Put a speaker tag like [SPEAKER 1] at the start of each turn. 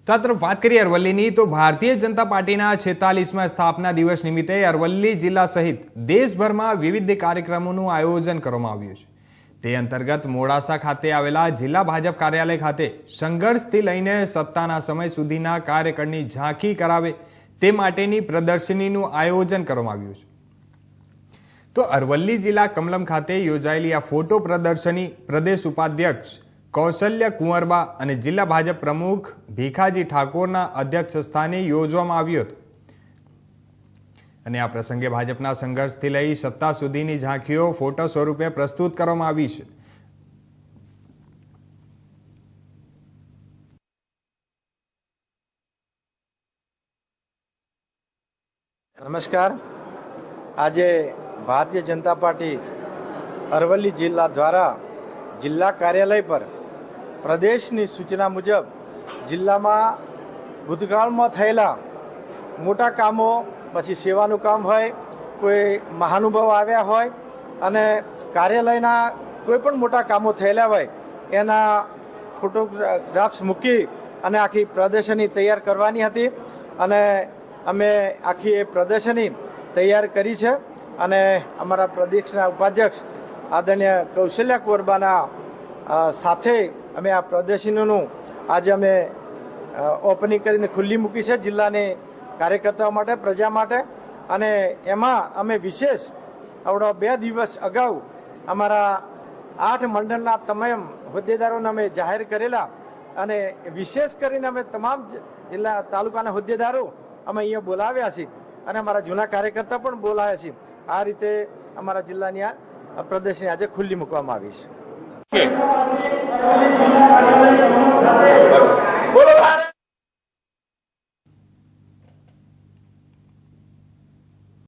[SPEAKER 1] તો આ તરફ વાત કરીએ અરવલ્લીની, તો ભારતીય જનતા પાર્ટીના 46મા સ્થાપના દિવસ નિમિત્તે અરવલ્લી જિલ્લા સહિત દેશભરમાં વિવિધ કાર્યક્રમોનું આયોજન કરવામાં આવ્યું છે. તે અંતર્ગત મોડાસા ખાતે આવેલા જિલ્લા ભાજપ કાર્યાલય ખાતે સંઘર્ષથી લઈને સત્તાના સમય સુધીના કાર્યકરની ઝાંખી કરાવે તે માટેની પ્રદર્શનીનું આયોજન કરવામાં આવ્યું છે. તો અરવલ્લી જિલ્લા કમલમ ખાતે યોજાયેલી આ ફોટો પ્રદર્શની પ્રદેશ ઉપાધ્યક્ષ કૌશલ્ય કુંવરબા અને જિલ્લા ભાજપ પ્રમુખ ભીખાજી ઠાકોરના અધ્યક્ષ સ્થાને યોજવામાં આવ્યું હતું. અને આ પ્રસંગે ભાજપના સંઘર્ષથી લઈ સત્તા સુધીની ઝાંખીઓ ફોટો સ્વરૂપે પ્રસ્તુત કરવામાં આવી છે.
[SPEAKER 2] નમસ્કાર. આજે ભારતીય જનતા પાર્ટી અરવલ્લી જિલ્લા દ્વારા જિલ્લા કાર્યાલય પર પ્રદેશની સૂચના મુજબ જિલ્લામાં ભૂતકાળમાં થયેલા મોટા કામો, પછી સેવાનું કામ હોય, કોઈ મહાનુભાવ આવ્યા હોય અને કાર્યાલયના કોઈ પણ મોટા કામો થયેલા હોય એના ફોટોગ્રાફ્સ મૂકી અને આખી પ્રદર્શની તૈયાર કરવાની હતી. અને અમે આખી એ પ્રદર્શની તૈયાર કરી છે અને અમારા પ્રદેશના ઉપાધ્યક્ષ આદરણીય કૌશલ્ય કુંવરબાના સાથે અમે આ પ્રદર્શનીનું આજે અમે ઓપનિંગ કરીને ખુલ્લી મૂકી છે જિલ્લાની કાર્યકર્તાઓ માટે, પ્રજા માટે. અને એમાં અમે વિશેષ આવડો 2 દિવસ અગાઉ અમારા 8 મંડળના તમામ હોદ્દેદારોને અમે જાહેર કરેલા અને વિશેષ કરીને અમે તમામ જિલ્લા તાલુકાના હોદ્દેદારો અમે અહીંયા બોલાવ્યા છીએ અને અમારા જૂના કાર્યકર્તા પણ બોલાવ્યા છીએ. આ રીતે અમારા જિલ્લાની આ પ્રદર્શની આજે ખુલ્લી મૂકવામાં આવી છે.